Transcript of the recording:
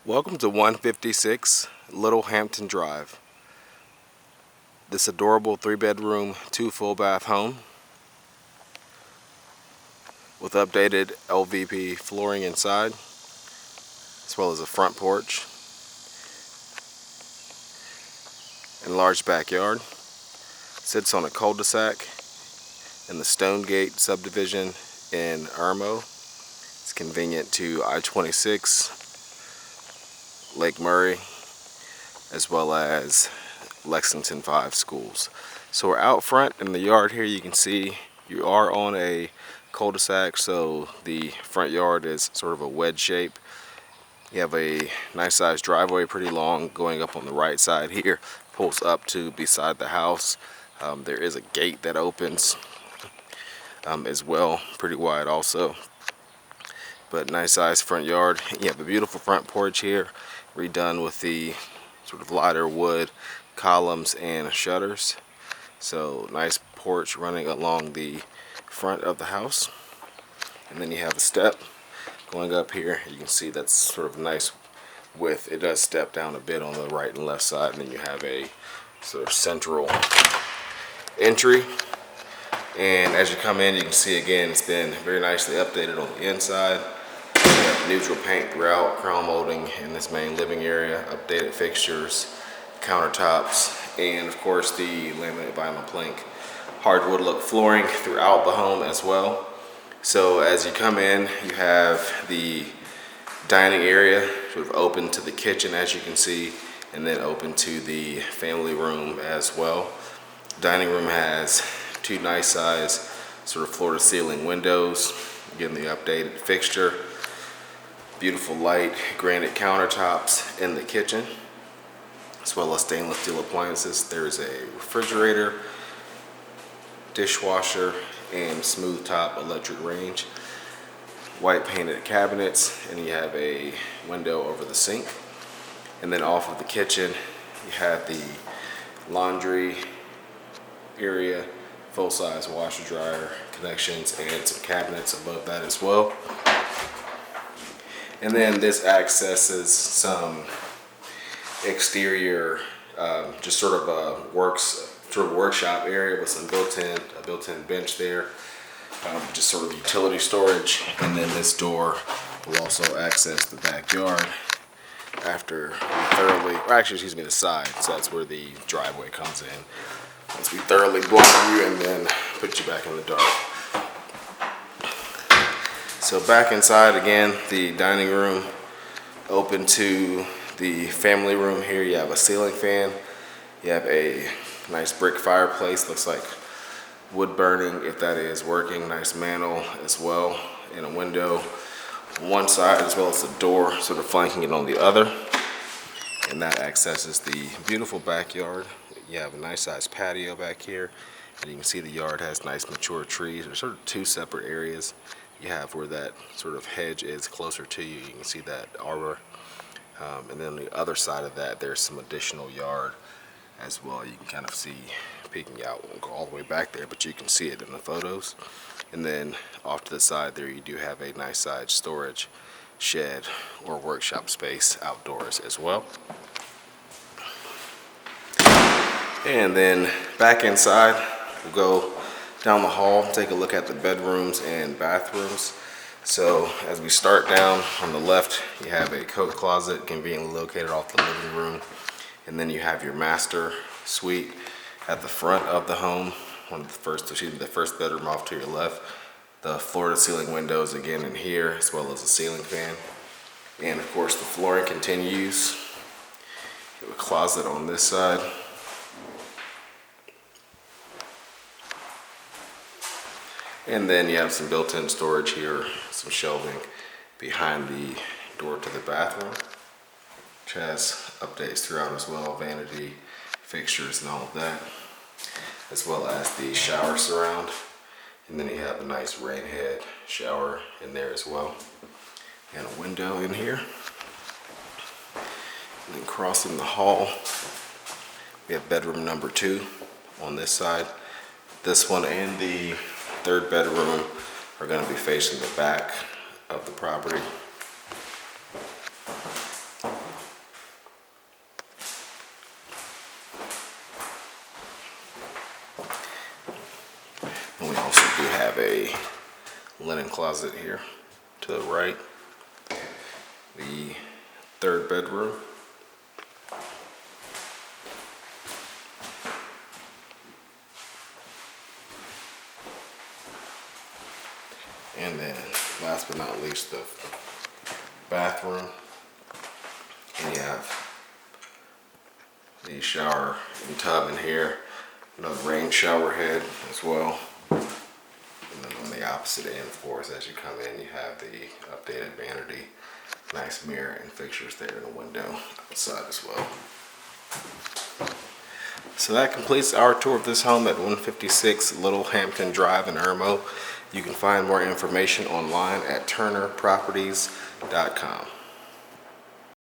Welcome to 156 Little Hampton Drive. This adorable 3-bedroom, 2 full bath home with updated LVP flooring inside, as well as a front porch, enlarged backyard. Sits on a cul-de-sac in the Stonegate subdivision in Irmo. It's convenient to I-26, Lake Murray, as well as Lexington 5 schools. So we're out front in the yard here. You can see you are on a cul-de-sac, so the front yard is sort of a wedge shape. You have a nice sized driveway, pretty long, going up on the right side here, pulls up to beside the house. There is a gate that opens as well, pretty wide also, but nice sized front yard. You have a beautiful front porch here, redone with the sort of lighter wood columns and shutters. So nice porch running along the front of the house, and then you have a step going up here. You can see that's sort of a nice width. It does step down a bit on the right and left side, and then you have a sort of central entry. And as you come in, you can see again it's been very nicely updated on the inside. Neutral paint throughout, crown molding in this main living area, updated fixtures, countertops, and of course the laminate vinyl plank hardwood look flooring throughout the home as well. So as you come in, you have the dining area sort of open to the kitchen, as you can see, and then open to the family room as well. Dining room has 2 nice size sort of floor to ceiling windows, again the updated fixture. Beautiful light granite countertops in the kitchen, as well as stainless steel appliances. There's a refrigerator, dishwasher, and smooth top electric range. White painted cabinets, and you have a window over the sink. And then off of the kitchen, you have the laundry area, full-size washer dryer connections, and some cabinets above that as well. And then this accesses some exterior, just sort of a workshop area with some built-in bench there, just sort of utility storage. And then this door will also access the backyard after we thoroughly, or actually, excuse me, the side. So that's where the driveway comes in. Once we thoroughly block you and then put you back in the dark. So back inside again, the dining room open to the family room here. You have a ceiling fan. You have a nice brick fireplace, looks like wood burning if that is working. Nice mantle as well, and a window on one side as well as a door sort of flanking it on the other. And that accesses the beautiful backyard. You have a nice sized patio back here, and you can see the yard has nice mature trees. There's sort of 2 separate areas. You have where that sort of hedge is closer to you. You can see that arbor. And then on the other side of that, there's some additional yard as well. You can kind of see peeking out. Won't go all the way back there, but you can see it in the photos. And then off to the side there, you do have a nice sized storage shed or workshop space outdoors as well. And then back inside, we'll go down the hall, take a look at the bedrooms and bathrooms. So as we start down on the left, you have a coat closet conveniently located off the living room. And then you have your master suite at the front of the home, the first bedroom off to your left. The floor to ceiling windows again in here, as well as a ceiling fan. And of course the flooring continues. You have a closet on this side. And then you have some built-in storage here, some shelving behind the door to the bathroom, which has updates throughout as well, vanity, fixtures, and all of that, as well as the shower surround. And then you have a nice rain head shower in there as well, and a window in here. And then crossing the hall, we have bedroom number 2 on this side. This one and the 3rd bedroom are going to be facing the back of the property. closet here to the right. The third bedroom. And then last but not least, the bathroom. And you have the shower and tub in here. Another rain shower head as well. And then on the opposite end, of course, as you come in, you have the updated vanity. Nice mirror and fixtures there in the window outside as well. So that completes our tour of this home at 156 Little Hampton Drive in Irmo. You can find more information online at turnerproperties.com.